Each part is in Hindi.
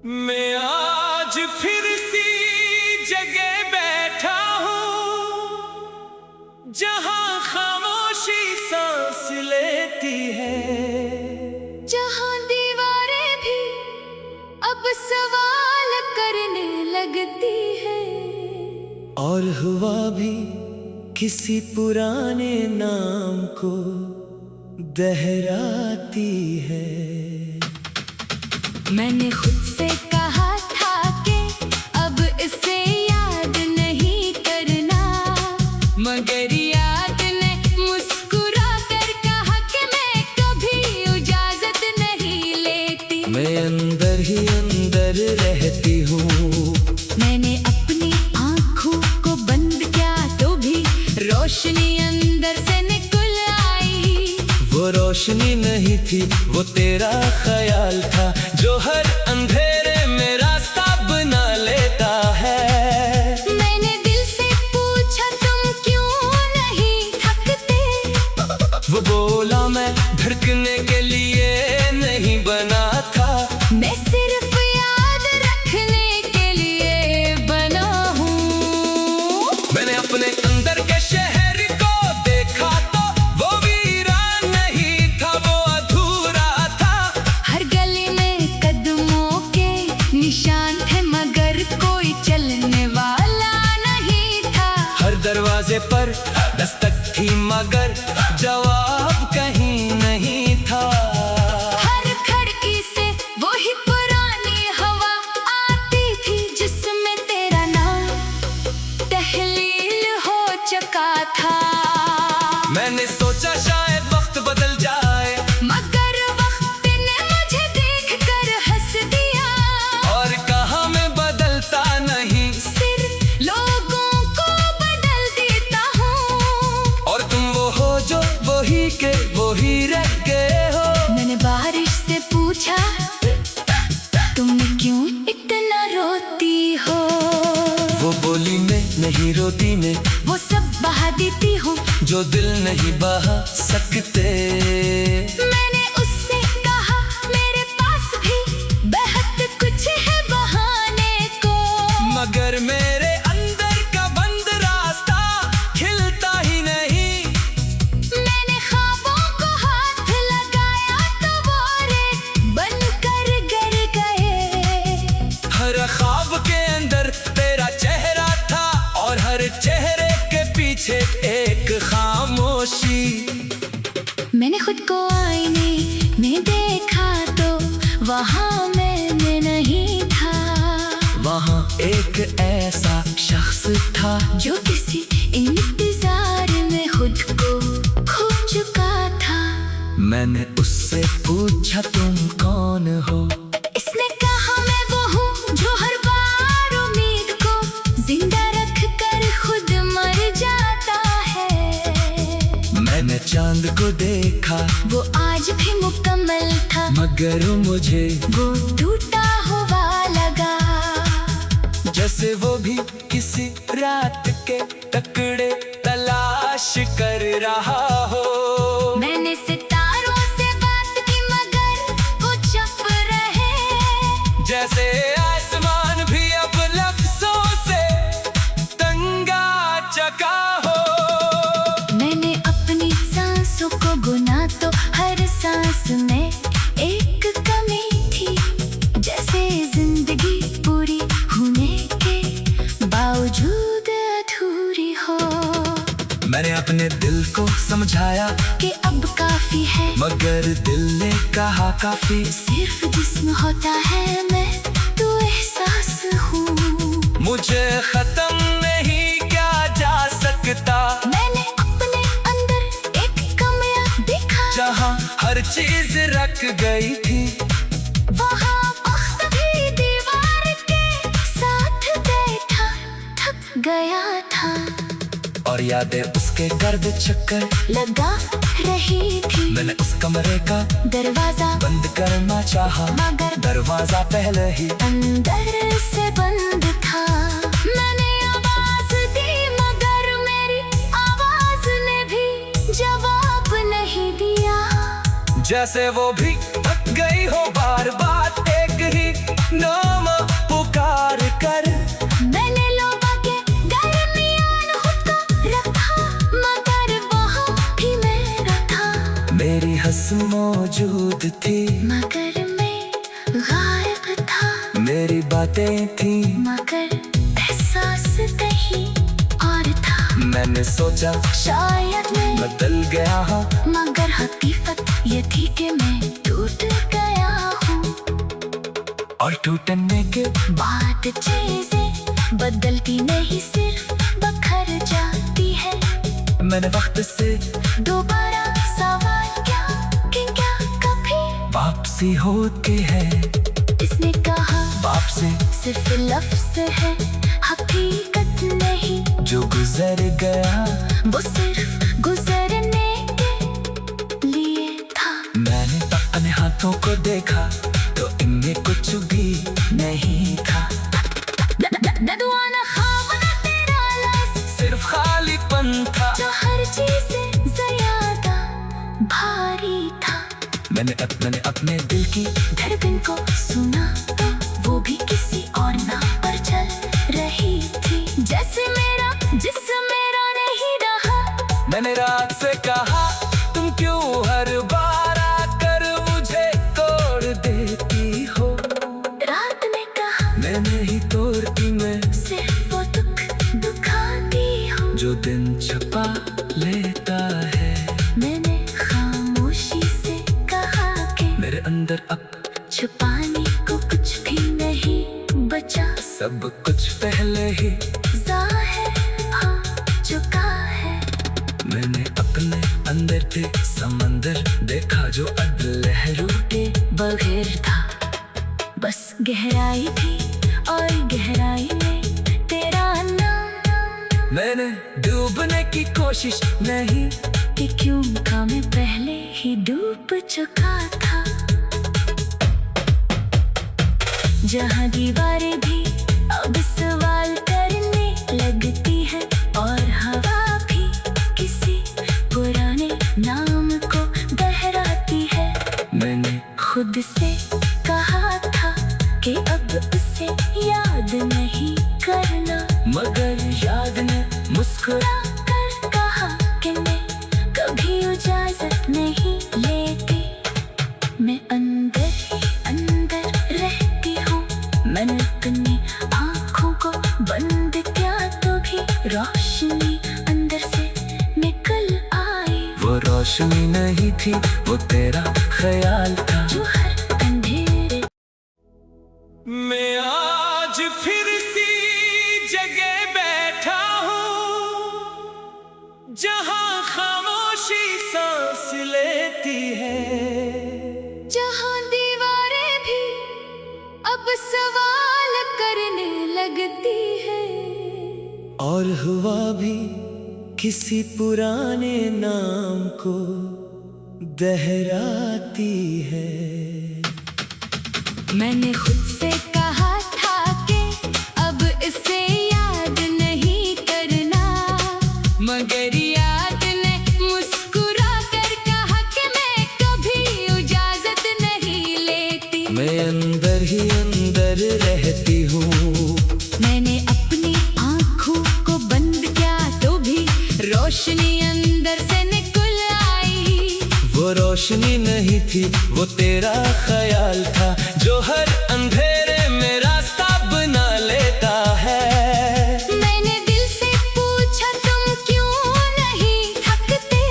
मैं आज फिर सी जगह बैठा हूँ जहाँ खामोशी सांस लेती है, जहाँ दीवारें भी अब सवाल करने लगती है और हवा भी किसी पुराने नाम को दोहराती है। मैंने खुद से कहा था कि अब इसे याद नहीं करना, मगर याद ने मुस्कुरा कर कहा कि मैं कभी इजाजत नहीं लेती। मैं अंदर ही अंदर रहती हूँ। मैंने अपनी आँखों को बंद किया तो भी रोशनी अंदर से निकल आई। वो रोशनी नहीं थी, वो तेरा ख्याल था जो हर अंधेरे में रास्ता बना लेता है। मैंने दिल से पूछा तुम क्यों नहीं थकते, वो बोला मैं धड़कने के लिए नहीं बना था, मैं सिर्फ याद रखने के लिए बना हूँ। मैंने अपने अंदर के शहर को देखा तो वो वीरान नहीं था, वो अधूरा था। हर गली में कदमों के निशान थे मगर कोई चलने वाला नहीं था। हर दरवाजे पर दस्तक थी मगर जवाब कहीं नहीं था। हर खिड़की से वही पुरानी हवा आती थी जिसमें तेरा नाम तहलील हो चुका था। मैंने सोचा शायद वक्त बदल जाए, मगर वक्त ने मुझे देखकर हंस दिया। और कहा मैं बदलता नहीं, सिर्फ लोगों को बदल देता हूँ। और तुम वो हो जो वही के वही रह गए हो। मैंने बारिश से पूछा तुम क्यों इतना रोती हो, वो बोली मैं नहीं रोती, मैं वो सब बहा देती हूँ जो दिल नहीं बहा सकते। मैंने उससे कहा मेरे पास भी बेहद कुछ है बहाने को, मगर मेरे अंदर का बंद रास्ता खिलता ही नहीं। मैंने ख्वाबों को हाथ लगाया तो वो रेत बनकर गिर गए। हर ख्वाब के अंदर तेरा चेहरा था और हर चेहरे के पीछे एक खामोशी। मैंने खुद को आईने में देखा तो वहाँ मैंने नहीं था। वहाँ एक ऐसा शख्स था जो किसी इंतजार में खुद को खो चुका था। मैंने उससे पूछा तुम कौन हो, इसने कहा मैं वो हूँ जो हर बार उम्मीद को जिंदा रख कर खुद मर जाता है। मैंने चांद को देखा वो आज भी मुकम्मल था मगर मुझे वो टूटा हुआ लगा। जैसे वो भी किसी रात के टुकड़े तलाश कर रहा हो। मैंने सितारों से बात की मगर वो चुप रहे। जैसे आसमान भी अब लफ्जों से तंग आ चुका हो। मैंने अपनी सांसों को गुना तो हर सांस में एक कमी थी, जैसे जिंदगी पूरी होने के बावजूद अधूरी हो। मैंने अपने दिल को समझाया कि अब काफी है, मगर दिल ने कहा काफी सिर्फ जिस्म होता है, मैं तो एहसास हूँ। मुझे खत्म नहीं किया जा सकता। मैंने अपने अंदर एक कमरा देखा जहाँ हर चीज रख गई थी, वहाँ वक्त भी दीवार के साथ बैठा थक गया था। और यादें उसके गर्द चक्कर लगा रही थी। मैंने उस कमरे का दरवाजा बंद करना चाहा मगर दरवाजा पहले ही अंदर से बंद था। मैंने आवाज दी मगर मेरी आवाज ने भी जवाब नहीं दिया। जैसे वो भी थक गई हो बार बार एक ही नो मौजूद थी, मगर मैं गायब था। मेरी बातें थी, मगर एहसास कहीं और था। मैंने सोचा शायद मैं बदल गया हूँ, मगर हकीकत ये थी कि मैं टूट गया हूँ। और टूटने के बात चीजें बदलती नहीं, सिर्फ बखर जाती है। मैंने वक्त से दोबारा सवाल क्या कि क्या कभी वापसी होती है। इसने कहा वापसी सिर्फ लफ्ज है, हकीकत नहीं। जो गुजर गया वो सिर्फ गुजरने के लिए था। मैंने अपने हाथों को देखा तो इनमें कुछ भी नहीं था। नदवाना ख्वाब ना तेरा लफ्ज, सिर्फ खालीपन था जो हर चीज से ज्यादा भारी था। मैंने अपने दिल की धड़कन को सुना तो वो भी किसी और नाम पर चल रही थी। जैसे मेरा जिस्म मेरा नहीं रहा। मैंने रात से कहा तुम क्यों हर बार आकर मुझे तोड़ देती हो। रात ने कहा मैं नहीं तोड़ती, मैं सिर्फ वो दुख दुखाती हूँ जो दिन छुपा लेता है। मैंने खामोशी से कहा कि मेरे अंदर अब छुपाने को कुछ भी नहीं बचा। सब कुछ पहले ही जाहिर हो चुका है। मैंने अपने अंदर थे समंदर देखा जो अब लहरों के बगैर था, बस गहराई थी और गहराई में तेरा नाम। मैंने डूबने की कोशिश नहीं कि क्यों था मैं पहले ही डूब चुका था। जहाँ दीवारें भी अब सवाल करने लगती है और हवा भी किसी पुराने नाम को दोहराती है। मैंने खुद से कहा था कि अब उसे याद नहीं करना, मगर याद ने मुस्कुरा कर कहा कि मैं कभी इजाजत नहीं लेती। मैं अंदर ही अंदर रहती हूँ। मैंने अपनी आँखों को बंद किया तो भी रोशनी अंदर से निकल आई। वो रोशनी नहीं थी, वो तेरा ख्याल था। जो हर अंधेरे मैं आज फिर सी जगह बैठा हूँ जहाँ खामोशी सांस लेती है। जहाँ दीवारें भी अब सवाल करने लगती है और हुआ भी किसी पुराने नाम को दोहराती है। मैंने खुद से कहा था कि अब इसे याद नहीं करना, मगर याद ने मुस्कुरा कर कहा कि मैं कभी इजाजत नहीं लेती। मैं अंदर ही अंदर रहती हूँ। मैंने अपनी आँखों को बंद किया तो भी रोशनी अंदर से निकल आई। वो रोशनी नहीं थी, वो तेरा ख्याल था जो हर अंधेरे में रास्ता बना लेता है। मैंने दिल से पूछा तुम क्यों नहीं थकते।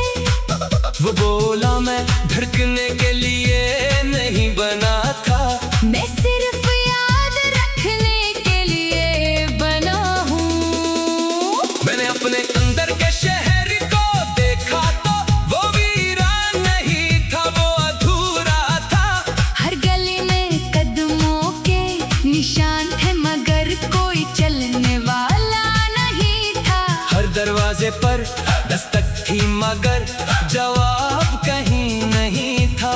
वो बोला मैं धड़कने के लिए नहीं बना था। मैं सिर्फ याद रखने के लिए बना हूँ। मैंने अपने अंदर के शहर को देखा तो वो वीरान नहीं था, वो अधूरा था। हर गली में कदमों के निशान थे, मगर कोई चलने वाला नहीं था। हर दरवाजे पर दस्तक थी, मगर जवाब कहीं नहीं था।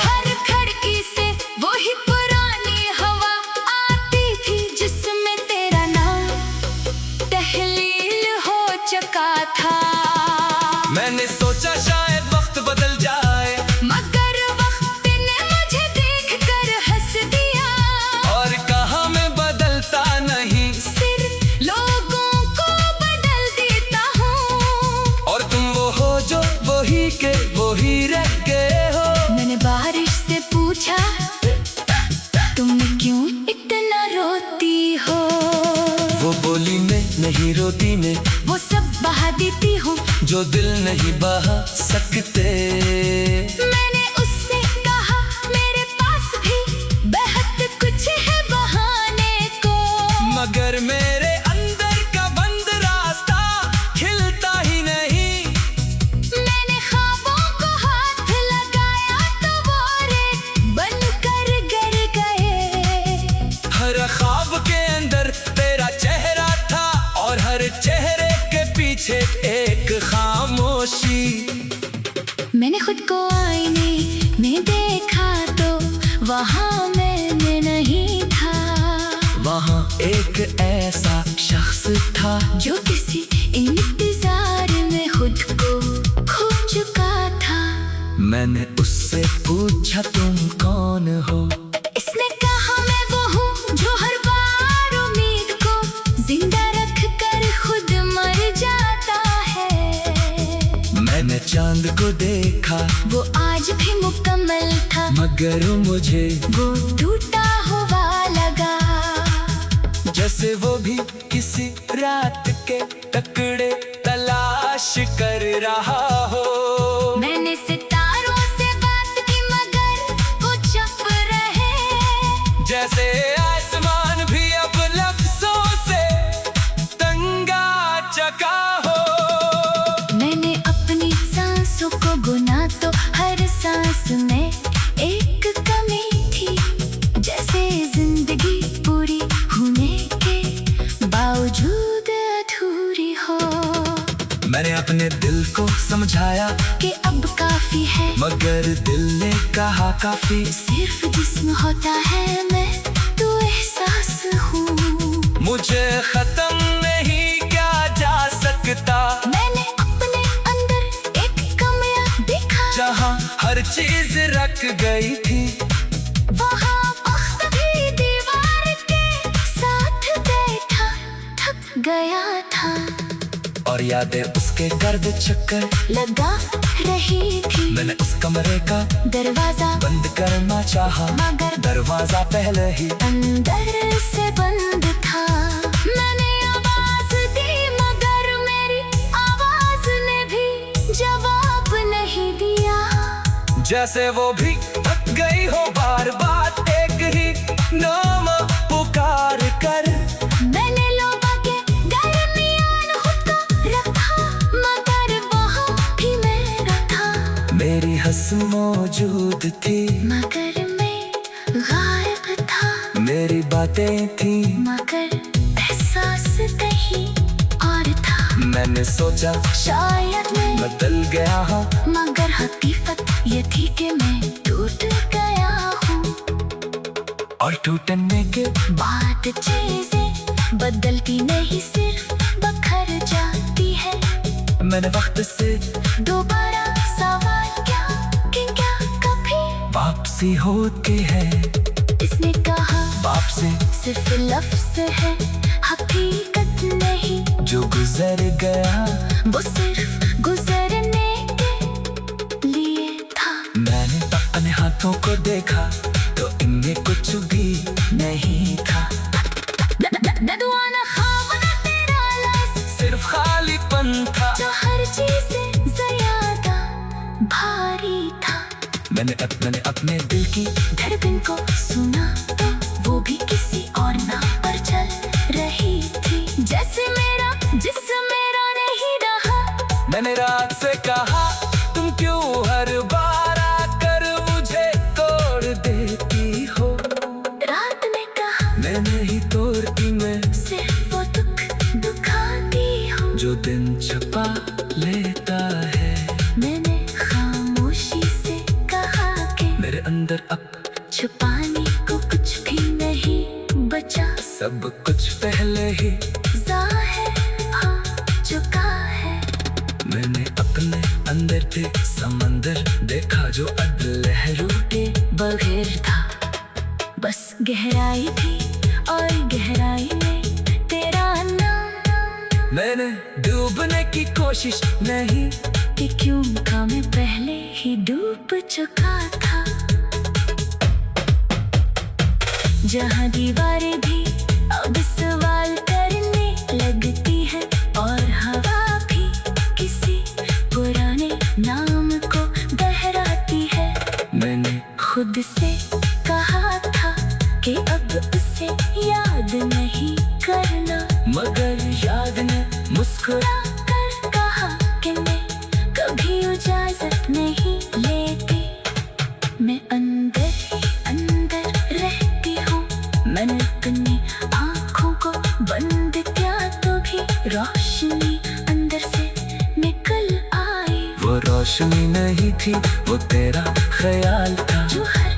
हर खिड़की से वही पुरानी हवा आती थी, जिसमें तेरा नाम तहलील हो चुका था। मैंने सोचा शायद वक्त बदल जाए, मगर वक्त ने मुझे देखकर हंस दिया और कहा मैं बदलता नहीं, सिर्फ लोगों को बदल देता हूँ। और तुम वो हो जो मीठी रोटी में वो सब बहा देती हूँ जो दिल नहीं बहा सकते। मैंने उससे कहा मेरे पास भी बेहद कुछ है बहाने को, मगर मेरे अंदर का बंद रास्ता खिलता ही नहीं। मैंने ख्वाबों को हाथ लगाया तो वो रेत बनकर गिर गए। हर ख्वाब के अंदर तेरा चेहरा था और हर चेहरे के पीछे एक खामोशी। मैंने खुद को आईने में देखा तो वहाँ मैं नहीं था। वहाँ एक ऐसा शख्स था जो किसी इंतजार में खुद को खो चुका था। मैंने उससे पूछा तुम कौन हो? इसने कहा मैं वो हूँ जो हर बार उम्मीद को जिंदा रख कर खुद मर जाता है। मैंने चांद को देखा वो आज भी मुकम्मल था, मगर मुझे वो टूटा हुआ लगा। जैसे वो भी किसी रात के टुकड़े तलाश कर रहा हो। मैंने सितारों से बात की मगर वो चुप रहे। जैसे आसमान भी अब लफ्जों से तंगा चका हो। मैंने अपनी सांसों को गुना तो हर सांस में एक कमी थी। जैसे जिंदगी पूरी होने के बावजूद अधूरी हो। मैंने अपने दिल को समझाया कि अब काफी है, मगर दिल ने कहा काफी सिर्फ जिस्म होता है, मैं तो एहसास हूँ। मुझे खत्म नहीं किया जा सकता। मैंने अपने अंदर एक कमरा देखा जहाँ हर चीज रख गई थी। वहाँ वक्त भी दीवार के साथ बैठा थक गया था। और यादें उसके गर्द चक्कर लगा रही थी। मैंने उस कमरे का दरवाजा बंद करना चाहा, मगर दरवाजा पहले ही अंदर से बंद था। मैंने आवाज दी मगर मेरी आवाज ने भी जवाब नहीं दिया। जैसे वो भी थक गई हो बार बार एक ही नाम पुकार कर। मैंने लोबा के दरमियान खुद को रखा मगर वहाँ भी मेरा था। मेरी हंस मौजूद थी मगर मैं गायब था। मेरी बातें थी मगर एहसास कहीं और था। मैंने सोचा शायद मैं बदल गया हूँ, मगर हकीकत ये थी कि मैं टूट गया हूँ। और टूटने के बात चीजें बदलती नहीं सिर्फ बखर जाती है। मैंने वक्त से दोबारा सवाल क्या कि क्या कभी वापसी होती है। इसने कहा वापसी सिर्फ लफ्ज है, हकीकत नहीं। जो गुजर गया वो सिर्फ गुजरने के लिए था। मैंने अपने हाथों को देखा तो इनमें कुछ भी नहीं था। न दुआ न ख्वाब न तेरा लाश, सिर्फ खालीपन था जो हर चीज से ज्यादा भारी था। मैंने अपने दिल की धड़कन को सुना तो वो भी किसी और नाम पर चल रही थी। जैसे मेरा जिस्म मेरा नहीं रहा। मैंने रात से कहा तुम क्यों हर बार आकर मुझे तोड़ देती हो। रात ने कहा मैं नहीं तोड़ती, मैं सिर्फ वो दुख दुखाती हूँ जो दिन छुपा लेता है। मैंने खामोशी से कहा कि मेरे अंदर अब छुपाने को कुछ भी नहीं बचा। सब कुछ पहले ही जाहिर हो चुका है। मैंने अपने अंदर थे समंदर देखा जो अब लहरों के बगैर था। बस गहराई थी और गहराई में तेरा नाम। मैंने डूबने की कोशिश नहीं कि क्यों का मैं पहले ही डूब चुका था। जहाँ दीवारें भी अब सवाल करने लगती है। उसे याद नहीं करना, मगर याद ने मुस्कुरा कर कहा कि मैं कभी इजाजत नहीं लेती। मैं अंदर ही अंदर रहती हूँ, मैंने अपनी आँखों को बंद किया तो भी रोशनी अंदर से निकल आई। वो रोशनी नहीं थी, वो तेरा ख्याल था जो हर